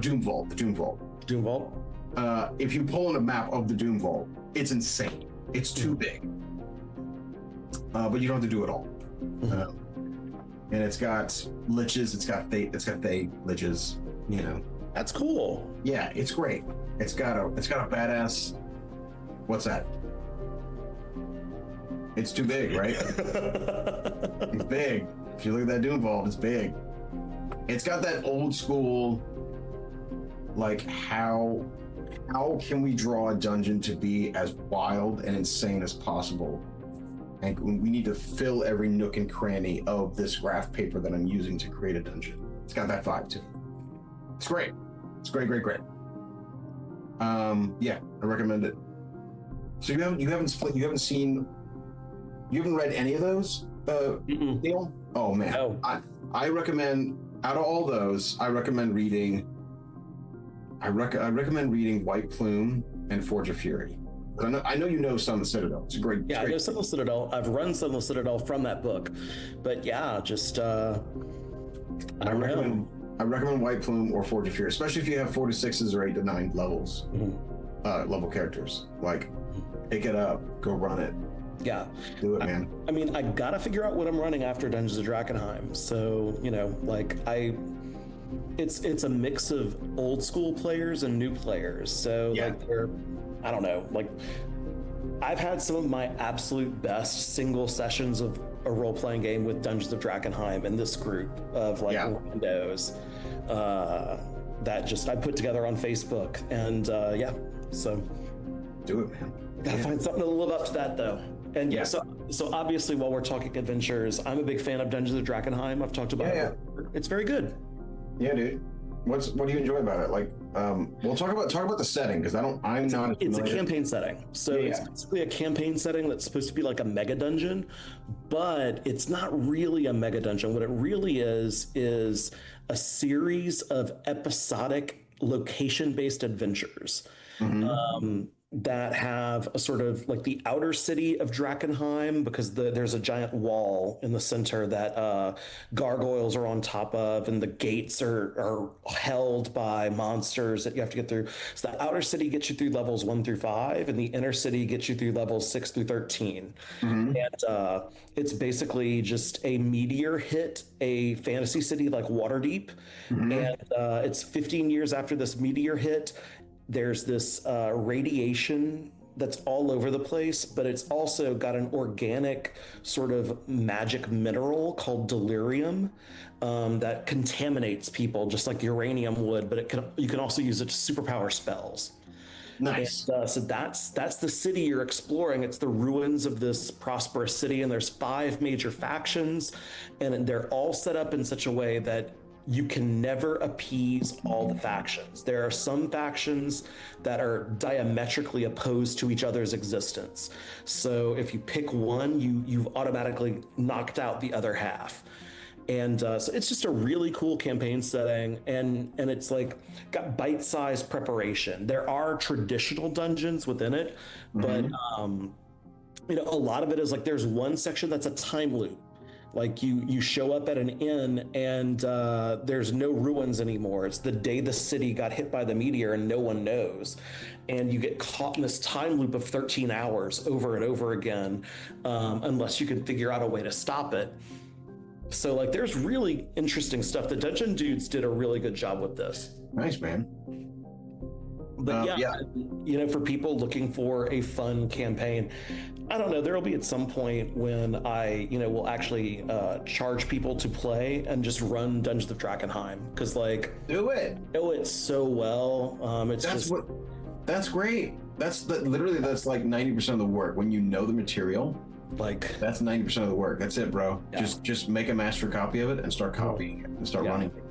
Doom Vault. The Doom Vault. Doom Vault. If you pull in a map of the Doom Vault, it's insane. It's too big. But you don't have to do it all. and it's got liches. It's got they liches. You know. That's cool. Yeah, it's great. It's got a badass. What's that? It's too big, right? It's big. If you look at that Doom Vault, it's big. It's got that old school, like how can we draw a dungeon to be as wild and insane as possible? And we need to fill every nook and cranny of this graph paper that I'm using to create a dungeon. It's got that vibe too. It's great. It's great. Yeah, I recommend it. So you haven't read any of those, Neil? Oh man, No. I recommend, out of all those, I recommend reading White Plume and Forge of Fury. I know you know Son of the Citadel. It's a great. Yeah, I know Son of the Citadel. I've run Son of the Citadel from that book, but yeah, just I recommend White Plume or Forge of Fury, especially if you have 4 to 6s or 8 to 9 levels, level characters. Like, pick it up, go run it. Yeah, do it, man. I mean, I gotta figure out what I'm running after Dungeons of Drakkenheim. So it's a mix of old school players and new players. So I don't know, like I've had some of my absolute best single sessions of a role-playing game with Dungeons of Drakkenheim in this group of randos that just I put together on Facebook, and so do it, man. Gotta find something to live up to that though. And so obviously, while we're talking adventures, I'm a big fan of Dungeons of Drakkenheim. I've talked about it. It's very good. Yeah, dude. What do you enjoy about it? Like, we'll talk about the setting, because it's a campaign setting. So it's basically a campaign setting that's supposed to be like a mega dungeon, but it's not really a mega dungeon. What it really is a series of episodic location-based adventures. That have a sort of like the outer city of Drakkenheim, because there's a giant wall in the center that gargoyles are on top of, and the gates are held by monsters that you have to get through. So the outer city gets you through levels 1 through 5, and the inner city gets you through levels 6 through 13. And it's basically just a meteor hit a fantasy city like Waterdeep, and it's 15 years after this meteor hit. There's this radiation that's all over the place, but it's also got an organic sort of magic mineral called delirium that contaminates people just like uranium would, but you can also use it to superpower spells. Nice. And, so that's the city you're exploring. It's the ruins of this prosperous city, and there's 5 major factions, and they're all set up in such a way that you can never appease all the factions. There are some factions that are diametrically opposed to each other's existence. So if you pick one, you've automatically knocked out the other half. And so it's just a really cool campaign setting, and it's like got bite-sized preparation. There are traditional dungeons within it, but a lot of it is like there's one section that's a time loop. Like you show up at an inn, and there's no ruins anymore. It's the day the city got hit by the meteor, and no one knows. And you get caught in this time loop of 13 hours over and over again, unless you can figure out a way to stop it. So like there's really interesting stuff. The Dungeon Dudes did a really good job with this. Nice, man. But for people looking for a fun campaign, I don't know, there'll be at some point when I, will actually charge people to play and just run Dungeons of Drakkenheim, because do it. Know it so well. That's great. That's like 90% of the work. When you know the material, that's 90% of the work. That's it, bro. Yeah. Just make a master copy of it and start copying it and start running it.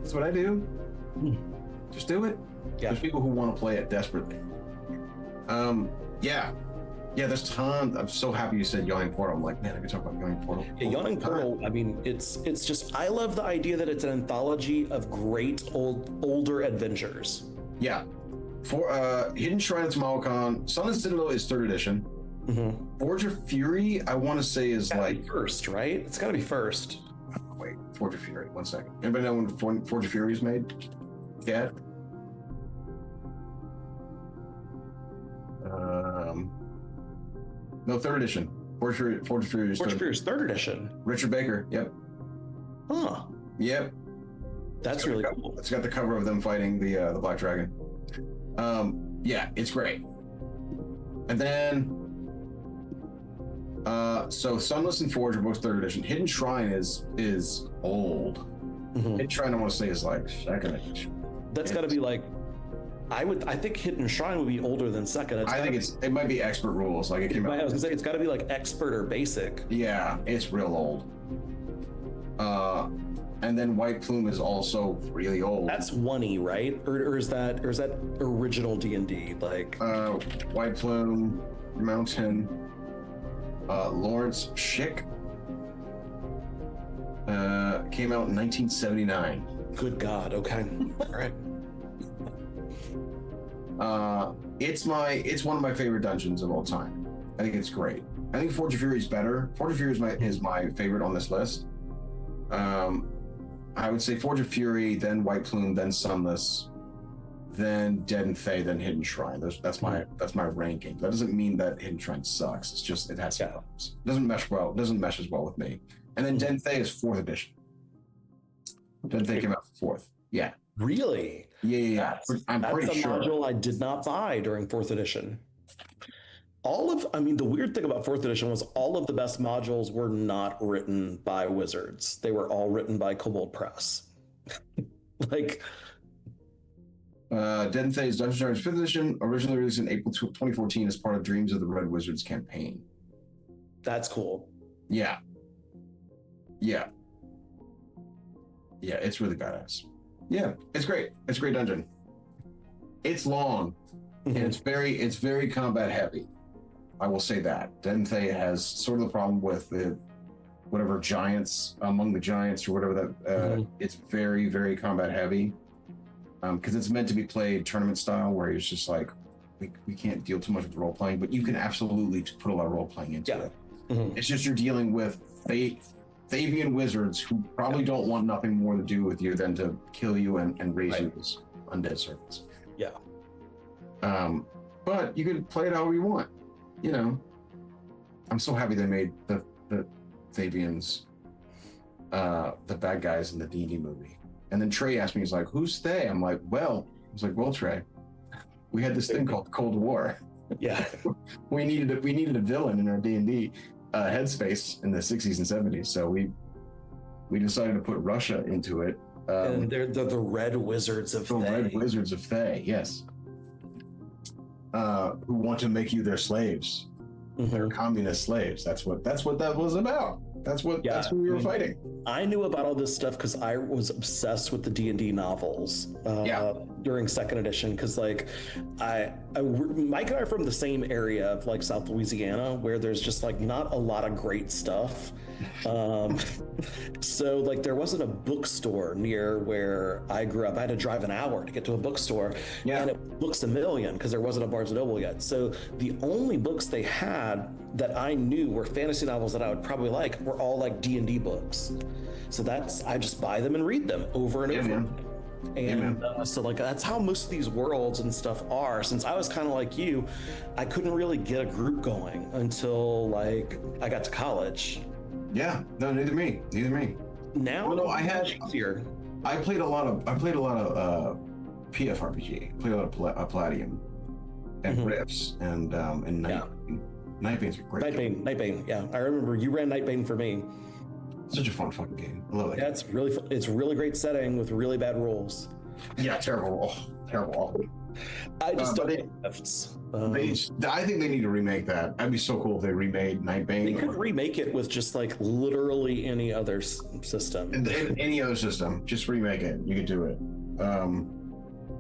That's what I do. Just do it. Yeah. There's people who want to play it desperately. Yeah, there's tons. I'm so happy you said Yawning Portal. I'm like, man, I could talk about Yawning Portal. Yeah, Yawning Portal, I mean, it's just, I love the idea that it's an anthology of great older adventures. Yeah. For Hidden Shrine of Tamalkan, Son of the Citadel is 3rd edition. Forge of Fury, I want to say is like first, right? It's got to be first. Wait, Forge of Fury. 1 second. Anybody know when Forge of Fury is made? Yeah. No, 3rd edition. Forge of Fury is 3rd edition. Richard Baker. Yep. Huh. Yep. That's really cool. It's got the cover of them fighting the Black Dragon. Yeah, it's great. And then, so Sunless and Forge are both 3rd edition. Hidden Shrine is old. Hidden Shrine, I want to say, is like 2nd edition. That's got to be like, I think Hidden Shrine would be older than 2nd. I think it might be expert rules. Like it came out. I was gonna say it's got to be like expert or basic. Yeah, it's real old. And then White Plume is also really old. That's 1E, right? Or is that original D&D? Like White Plume, Mountain, Lawrence Schick. Came out in 1979. Good God. Okay. All right. It's one of my favorite dungeons of all time. I think it's great. I think Forge of Fury is better. Forge of Fury is my favorite on this list. I would say Forge of Fury, then White Plume, then Sunless, then Dead and Fey, then Hidden Shrine. That's my ranking. That doesn't mean that Hidden Shrine sucks. It's just it has some problems. It doesn't mesh well. It doesn't mesh as well with me. And then Dead and Fey is 4th edition. Dead and Fey came out 4th. Yeah. Really? Yeah. I'm pretty sure. That's a module I did not buy during 4th edition. The weird thing about 4th edition was all of the best modules were not written by Wizards. They were all written by Kobold Press. Like, Dead and Fey's Dungeons & Dragons 5th edition, originally released in April 2014 as part of Dreams of the Red Wizards campaign. That's cool. Yeah. Yeah. Yeah, it's really badass. Yeah, it's great. It's a great dungeon. It's long, and it's very combat heavy. I will say that. Dead and Fey has sort of the problem with the whatever giants among the giants or whatever that. It's very, very combat heavy. Because it's meant to be played tournament style, where it's just like we can't deal too much with role playing, but you can absolutely put a lot of role playing into it. It's just you're dealing with Thavian wizards who probably don't want nothing more to do with you than to kill you and raise you as undead servants. Yeah. But you can play it however you want. You know, I'm so happy they made the Thavians the bad guys in the D&D movie. And then Trey asked me, he's like, "Who's they?" I'm like, "Well," I was like, "Well, Trey, we had this thing called the Cold War. Yeah, we needed a villain in our D&D headspace in the 60s and 70s, so we decided to put Russia into it. And they're the Red Wizards of Thay. Red Wizards of Thay, yes. Who want to make you their slaves. They're communist slaves. That's what that was about. That's who we were fighting. I knew about all this stuff because I was obsessed with the D&D novels during 2nd edition. Because like, Mike and I are from the same area of like South Louisiana, where there's just like not a lot of great stuff. So like there wasn't a bookstore near where I grew up. I had to drive an hour to get to a bookstore, and it was Books A Million because there wasn't a Barnes & Noble yet. So the only books they had that I knew were fantasy novels that I would probably like were all like D&D books. So I just buy them and read them over and over. Man. And so like that's how most of these worlds and stuff are. Since I was kind of like you, I couldn't really get a group going until like I got to college. Yeah, no, neither me. Now, well, no, I played a lot of PFRPG. I played a lot of Palladium and Riffs and Nightbane's a great game. Nightbane. Yeah, I remember you ran Nightbane for me. Such a fun fucking game. I love it. Yeah, it's really fun. It's really great setting with really bad rules. Yeah, terrible. I just don't like Rifts. I think they need to remake that. That'd be so cool if they remade Nightbane. They could remake it with just like literally any other system. Any other system, just remake it. You could do it.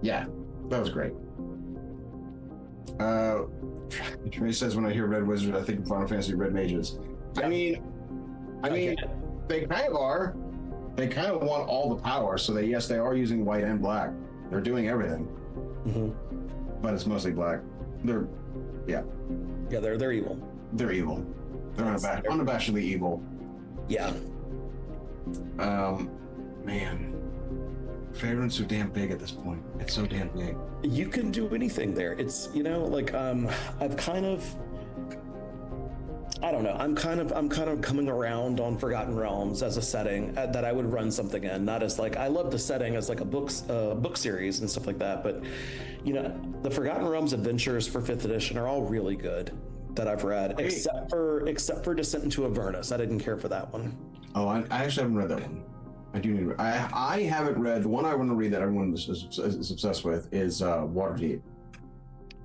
Yeah, that was great. Trey says, when I hear Red Wizard, I think of Final Fantasy Red Mages. Yeah. I mean, they kind of are. They kind of want all the power, so they are using white and black. They're doing everything. But it's mostly black. They're evil. They're evil. They're unabashedly evil. Yeah. Man. Faerun's so damn big at this point. It's so damn big. You can do anything there. It's, I've kind of... I don't know. I'm kind of coming around on Forgotten Realms as a setting that I would run something in, not as like I love the setting as like a book series and stuff like that. But the Forgotten Realms adventures for fifth edition are all really good that I've read, Hey. except for Descent into Avernus. I didn't care for that one. Oh, I actually haven't read that one. I do need to. I haven't read the one I want to read that everyone is obsessed with is Waterdeep.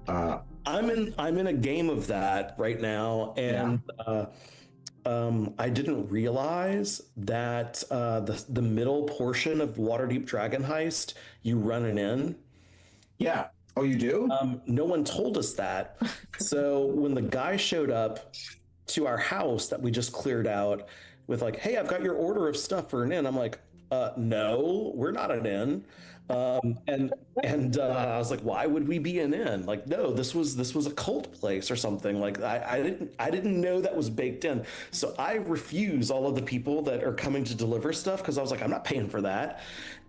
I'm in a game of that right now, and I didn't realize that the middle portion of Waterdeep Dragon Heist you run an inn. Yeah. Oh, you do? No one told us that. So when the guy showed up to our house that we just cleared out with like, "Hey, I've got your order of stuff for an inn," I'm like, "No, we're not an inn." And I was like, "Why would we be an inn? Like, no, this was a cult place or something. Like, I didn't know that was baked in. So I refuse all of the people that are coming to deliver stuff because I was like, I'm not paying for that.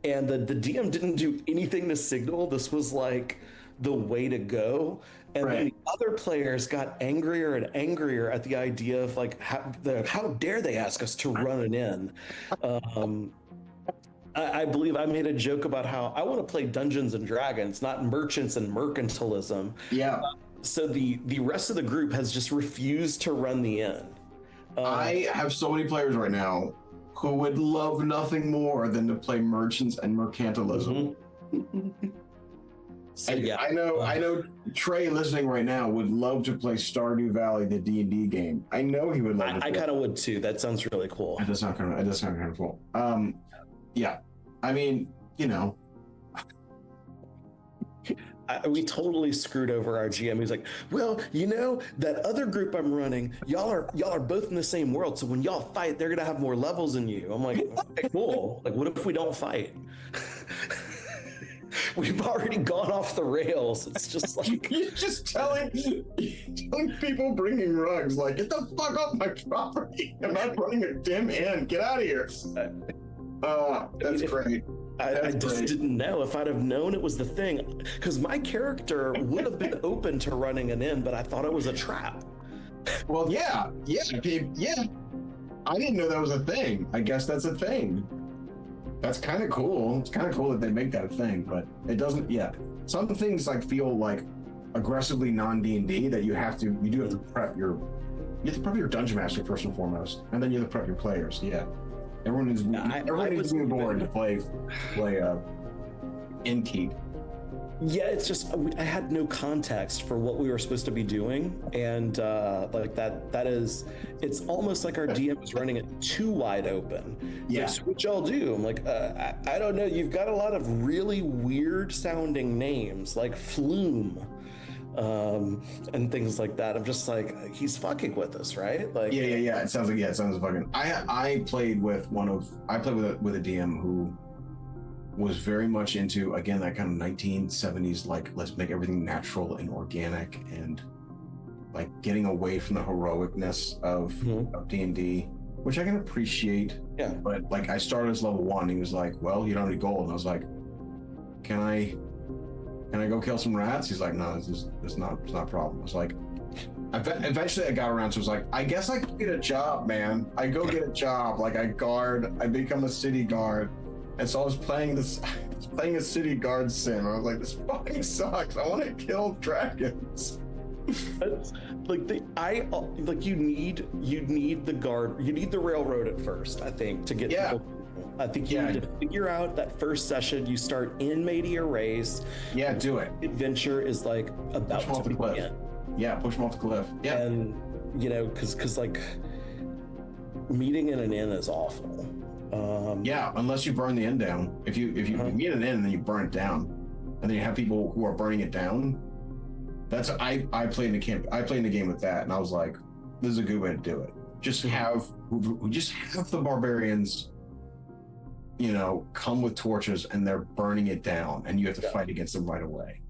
And the DM didn't do anything to signal this was like the way to go. And then Right. the other players got angrier and angrier at the idea of like, how dare they ask us to run an inn? Um, I believe I made a joke about how I want to play Dungeons and Dragons, not merchants and mercantilism. Yeah. So the rest of the group has just refused to run the inn. I have so many players right now who would love nothing more than to play merchants and mercantilism. So And yeah, I know Trey listening right now would love to play Stardew Valley, the D&D game. I know he would love I to. kind of would too. That sounds really cool. It does sound kind of cool. Yeah. I mean, We totally screwed over our GM. He's like, well, that other group I'm running, y'all are both in the same world. So when y'all fight, they're gonna have more levels than you. I'm like, okay, cool. Like, what if we don't fight? We've already gone off the rails. It's just like you're just telling people bringing rugs, like, get the fuck off my property. I'm not running a dim inn. Get out of here. That's great. I just didn't know. If I'd have known it was the thing, because my character would have been open to running an inn, but I thought it was a trap. Well, yeah. I didn't know that was a thing. I guess that's a thing. That's kind of cool. It's kind of cool that they make that a thing, but it doesn't. Yeah, some things like feel like aggressively non-D&D that you do have to prep your dungeon master first and foremost, and then you have to prep your players. Yeah, everyone is moving board to play Inkeep. Yeah, it's just I had no context for what we were supposed to be doing, and like that is it's almost like our DM is running it too wide open. Yeah. Like, so what y'all do? I'm like, I don't know. You've got a lot of really weird sounding names like Flume, and things like that. I'm just like, he's fucking with us, right? Like, Yeah. It sounds fucking. I played with with a DM who was very much into, again, that kind of 1970s, like, let's make everything natural and organic and like getting away from the heroicness of D&D, which I can appreciate. Yeah. But like, I started as level 1. He was like, well, you don't have any gold. And I was like, can I go kill some rats? He's like, no, it's not a problem. I was like, eventually I got around to, was like, I guess I could get a job, man. I go get a job. Like, I become a city guard. And so I was playing a city guard sim. I was like, this fucking sucks. I want to kill dragons. You need the guard. You need the railroad at first, I think, to get people. I think you need to figure out that first session. You start in Media Race. Yeah, do it. Adventure is like about to begin. Yeah, push them off the cliff. Yeah, and because like meeting in an inn is awful. Yeah, unless you burn the inn down. If you meet an inn and then you burn it down, and then you have people who are burning it down. That's I played in the camp. I played in the game with that, and I was like, this is a good way to do it. Just have the barbarians, come with torches and they're burning it down, and you have to fight against them right away.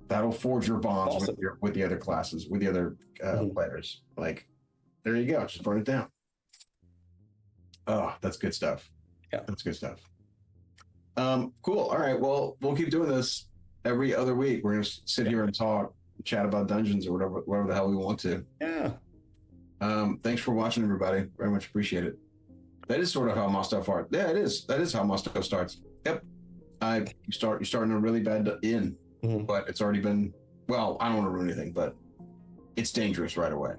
That'll forge your bonds with the other classes, with the other players. Like, there you go. Just burn it down. Oh, that's good stuff. Yeah, that's good stuff. Cool. All right. Well, we'll keep doing this every other week. We're gonna sit here and chat about dungeons or whatever the hell we want to. Yeah. Thanks for watching, everybody. Very much appreciate it. That is sort of how my stuff art. Yeah, it is. That is how my stuff starts. Yep. You're starting a really bad in, but it's already been. Well, I don't want to ruin anything, but it's dangerous right away.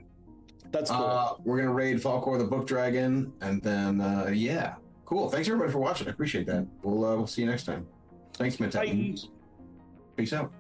That's cool. We're gonna raid Falkor the Book Dragon, and then yeah, cool. Thanks everybody for watching. I appreciate that. We'll see you next time. Thanks, Meta. Peace out.